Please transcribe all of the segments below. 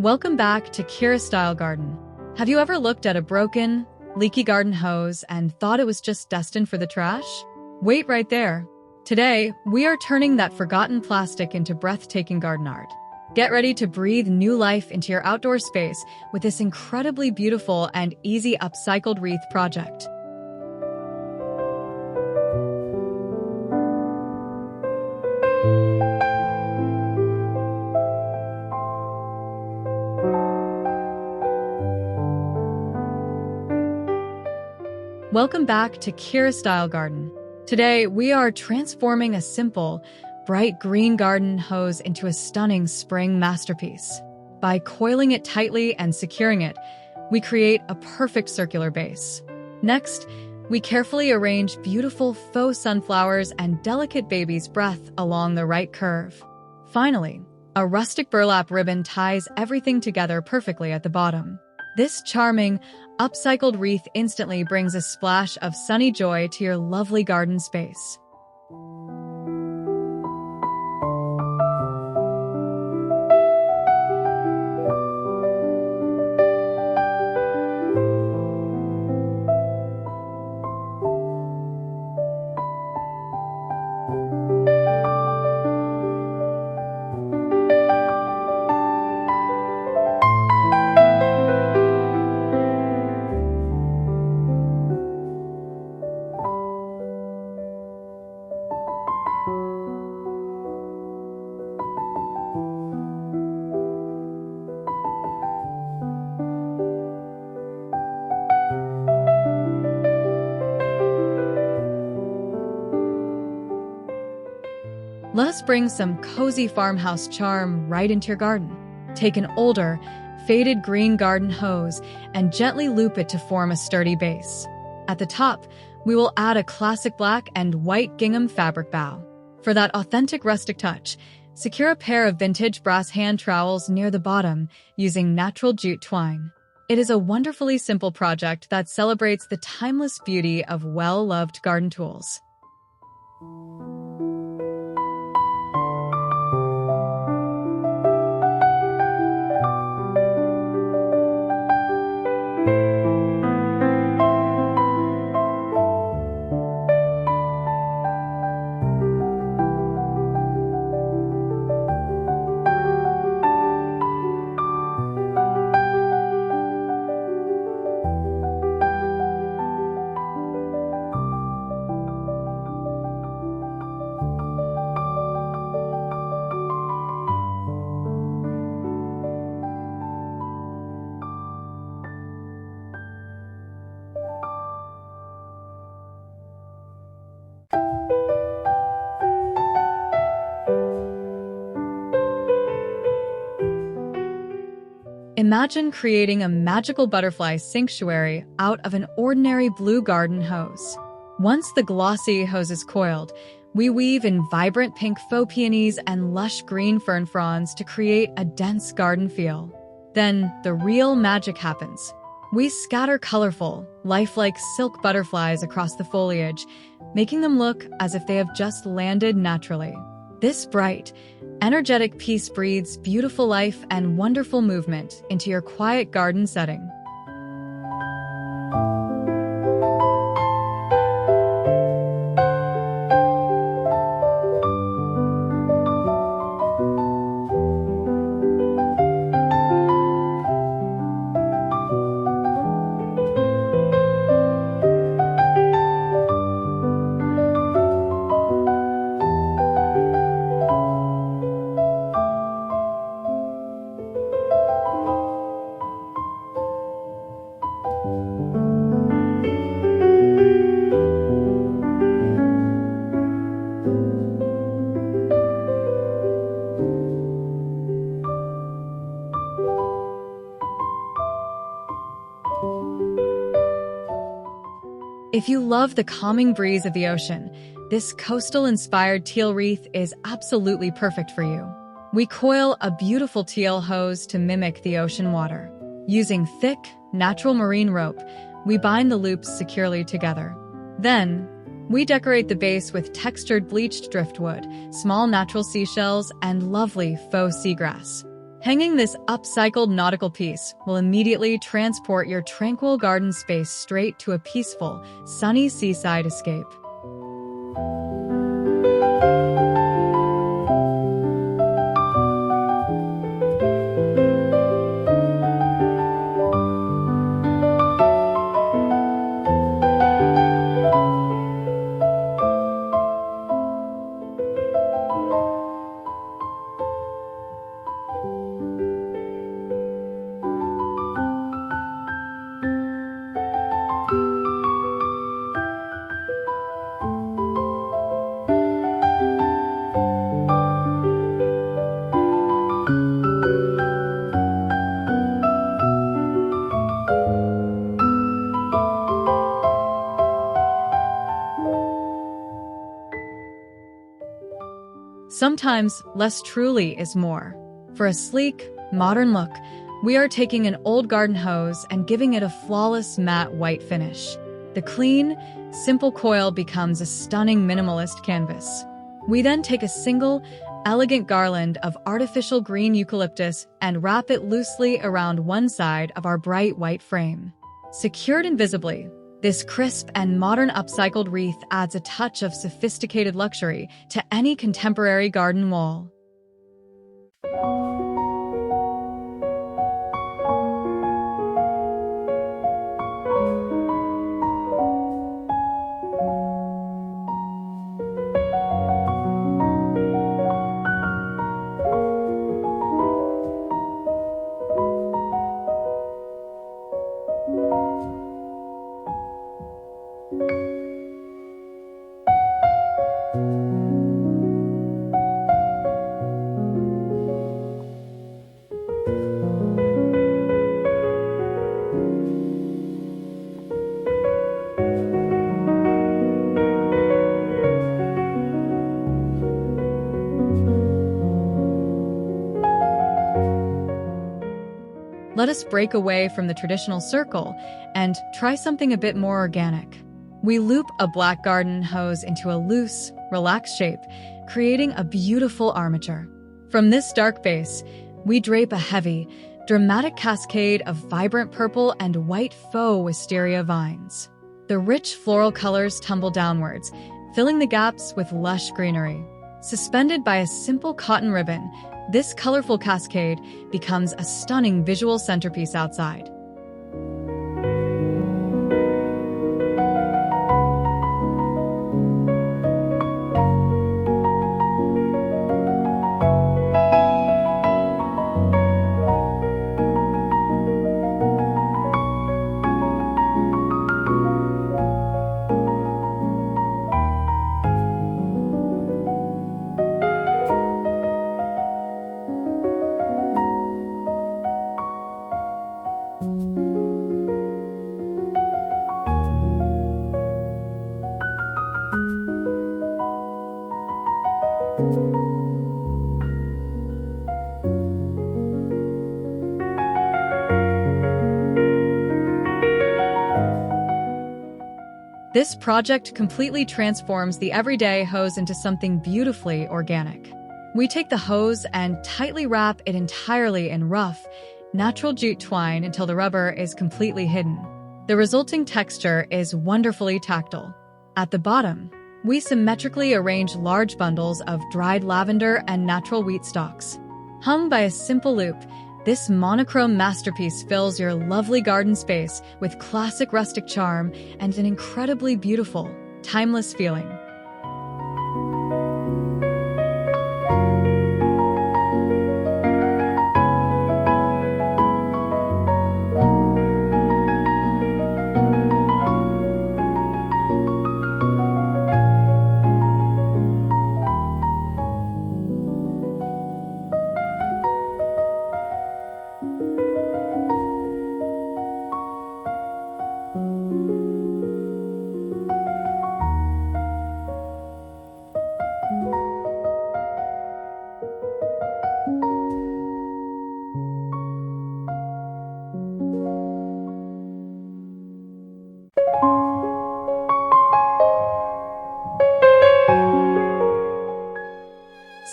Welcome back to Kira-Style Garden. Have you ever looked at a broken, leaky garden hose and thought it was just destined for the trash? Wait right there. Today, we are turning that forgotten plastic into breathtaking garden art. Get ready to breathe new life into your outdoor space with this incredibly beautiful and easy upcycled wreath project. Welcome back to Kira-Style Garden. Today, we are transforming a simple, bright green garden hose into a stunning spring masterpiece. By coiling it tightly and securing it, we create a perfect circular base. Next, we carefully arrange beautiful faux sunflowers and delicate baby's breath along the right curve. Finally, a rustic burlap ribbon ties everything together perfectly at the bottom. This charming, upcycled wreath instantly brings a splash of sunny joy to your lovely garden space. Let us bring some cozy farmhouse charm right into your garden. Take an older, faded green garden hose and gently loop it to form a sturdy base. At the top, we will add a classic black and white gingham fabric bow. For that authentic rustic touch, secure a pair of vintage brass hand trowels near the bottom using natural jute twine. It is a wonderfully simple project that celebrates the timeless beauty of well-loved garden tools. Imagine creating a magical butterfly sanctuary out of an ordinary blue garden hose. Once the glossy hose is coiled, we weave in vibrant pink faux peonies and lush green fern fronds to create a dense garden feel. Then, the real magic happens. We scatter colorful, lifelike silk butterflies across the foliage, making them look as if they have just landed naturally. This bright, energetic piece breathes beautiful life and wonderful movement into your quiet garden setting. If you love the calming breeze of the ocean, this coastal-inspired teal wreath is absolutely perfect for you. We coil a beautiful teal hose to mimic the ocean water. Using thick, natural marine rope, we bind the loops securely together. Then, we decorate the base with textured bleached driftwood, small natural seashells, and lovely faux seagrass. Hanging this upcycled nautical piece will immediately transport your tranquil garden space straight to a peaceful, sunny seaside escape. Sometimes less truly is more. For a sleek, modern look, we are taking an old garden hose and giving it a flawless matte white finish. The clean, simple coil becomes a stunning minimalist canvas. We then take a single, elegant garland of artificial green eucalyptus and wrap it loosely around one side of our bright white frame. Secured invisibly, this crisp and modern upcycled wreath adds a touch of sophisticated luxury to any contemporary garden wall. Let us break away from the traditional circle and try something a bit more organic. We loop a black garden hose into a loose, relaxed shape, creating a beautiful armature. From this dark base, we drape a heavy, dramatic cascade of vibrant purple and white faux wisteria vines. The rich floral colors tumble downwards, filling the gaps with lush greenery. Suspended by a simple cotton ribbon, this colorful cascade becomes a stunning visual centerpiece outside. This project completely transforms the everyday hose into something beautifully organic. We take the hose and tightly wrap it entirely in rough, natural jute twine until the rubber is completely hidden. The resulting texture is wonderfully tactile. At the bottom, we symmetrically arrange large bundles of dried lavender and natural wheat stalks. Hung by a simple loop, this monochrome masterpiece fills your lovely garden space with classic rustic charm and an incredibly beautiful, timeless feeling.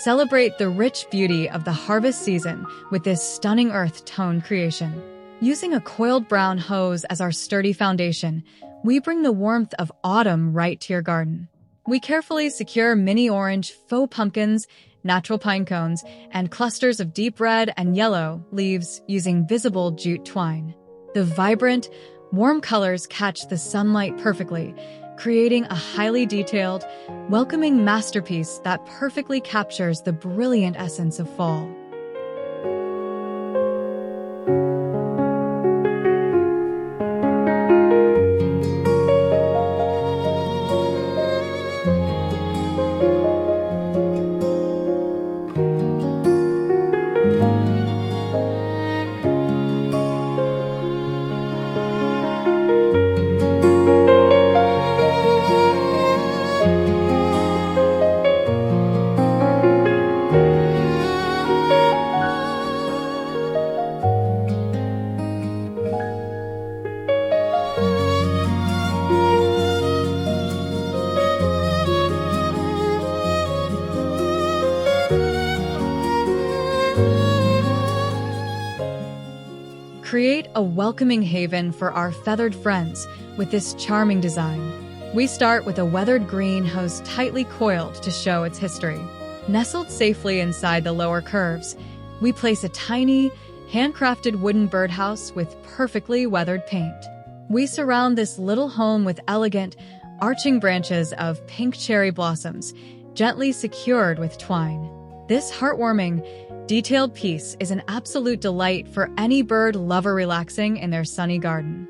Celebrate the rich beauty of the harvest season with this stunning earth tone creation. Using a coiled brown hose as our sturdy foundation, we bring the warmth of autumn right to your garden. We carefully secure mini orange, faux pumpkins, natural pine cones, and clusters of deep red and yellow leaves using visible jute twine. The vibrant, warm colors catch the sunlight perfectly, creating a highly detailed, welcoming masterpiece that perfectly captures the brilliant essence of fall. Create a welcoming haven for our feathered friends with this charming design. We start with a weathered green hose tightly coiled to show its history. Nestled safely inside the lower curves, we place a tiny, handcrafted wooden birdhouse with perfectly weathered paint. We surround this little home with elegant, arching branches of pink cherry blossoms, gently secured with twine. This heartwarming, detailed piece is an absolute delight for any bird lover relaxing in their sunny garden.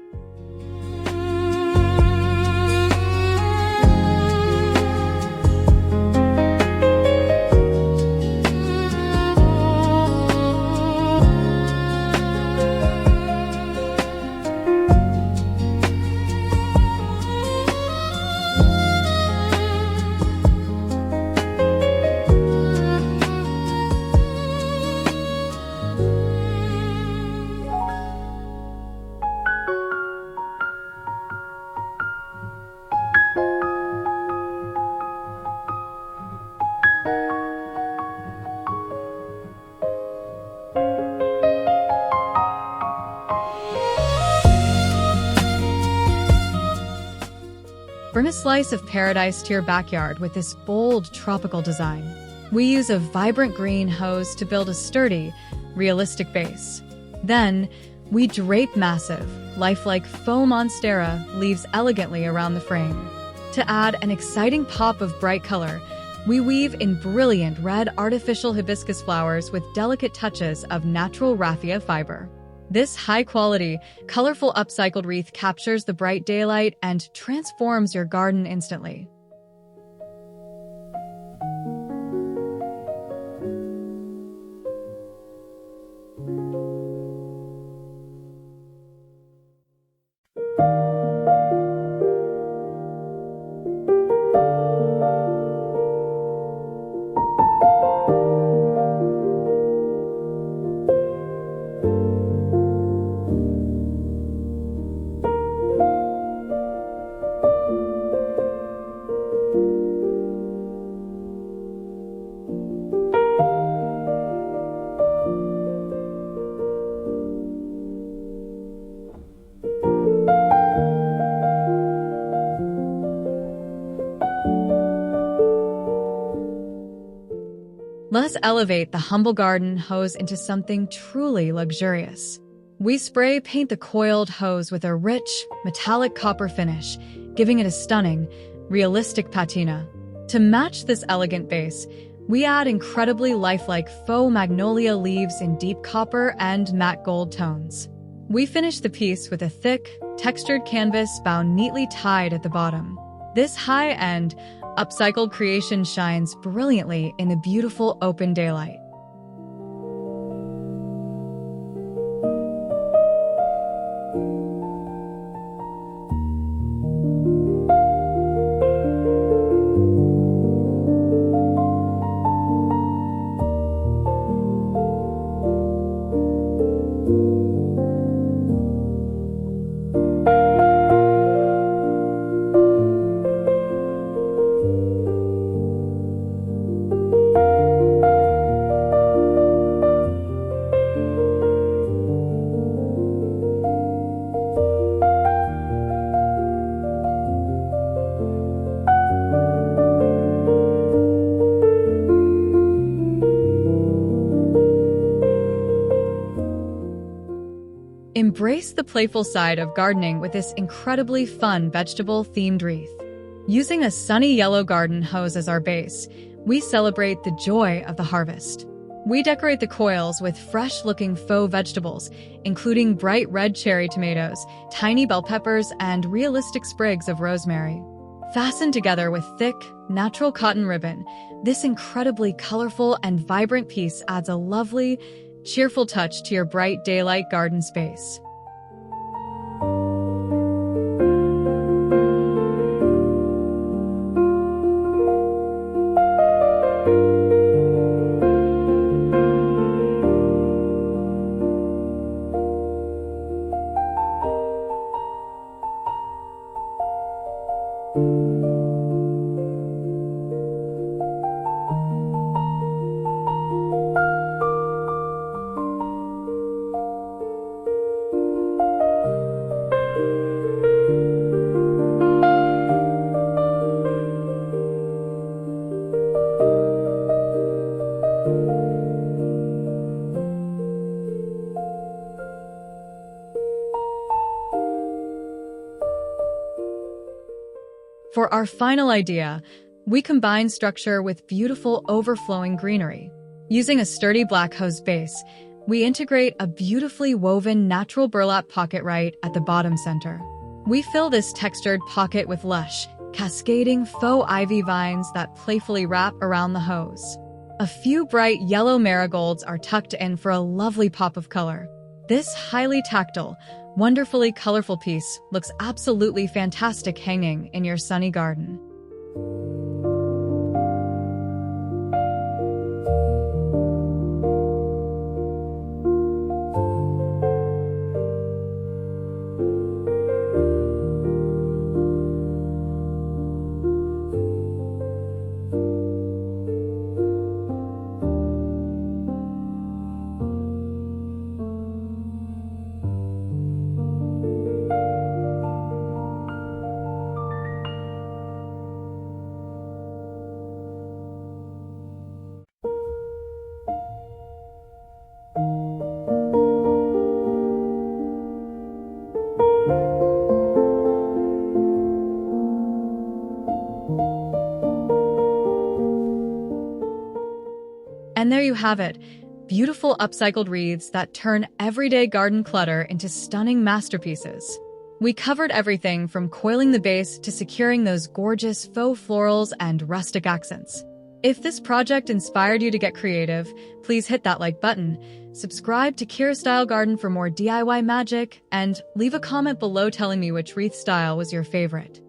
Bring a slice of paradise to your backyard with this bold tropical design. We use a vibrant green hose to build a sturdy, realistic base. Then, we drape massive, lifelike faux Monstera leaves elegantly around the frame. To add an exciting pop of bright color, we weave in brilliant red artificial hibiscus flowers with delicate touches of natural raffia fiber. This high-quality, colorful upcycled wreath captures the bright daylight and transforms your garden instantly. Let's elevate the humble garden hose into something truly luxurious. We spray paint the coiled hose with a rich, metallic copper finish, giving it a stunning, realistic patina. To match this elegant base, we add incredibly lifelike faux magnolia leaves in deep copper and matte gold tones. We finish the piece with a thick, textured canvas bound neatly tied at the bottom. This high-end, upcycled creation shines brilliantly in the beautiful open daylight. Embrace the playful side of gardening with this incredibly fun vegetable-themed wreath. Using a sunny yellow garden hose as our base, we celebrate the joy of the harvest. We decorate the coils with fresh-looking faux vegetables, including bright red cherry tomatoes, tiny bell peppers, and realistic sprigs of rosemary. Fastened together with thick, natural cotton ribbon, this incredibly colorful and vibrant piece adds a lovely, cheerful touch to your bright daylight garden space. For our final idea, we combine structure with beautiful overflowing greenery. Using a sturdy black hose base, we integrate a beautifully woven natural burlap pocket right at the bottom center. We fill this textured pocket with lush, cascading faux ivy vines that playfully wrap around the hose. A few bright yellow marigolds are tucked in for a lovely pop of color. This highly tactile, wonderfully colorful piece looks absolutely fantastic hanging in your sunny garden. And there you have it, beautiful upcycled wreaths that turn everyday garden clutter into stunning masterpieces. We covered everything from coiling the base to securing those gorgeous faux florals and rustic accents. If this project inspired you to get creative, please hit that like button, subscribe to Kira Style Garden for more DIY magic, and leave a comment below telling me which wreath style was your favorite.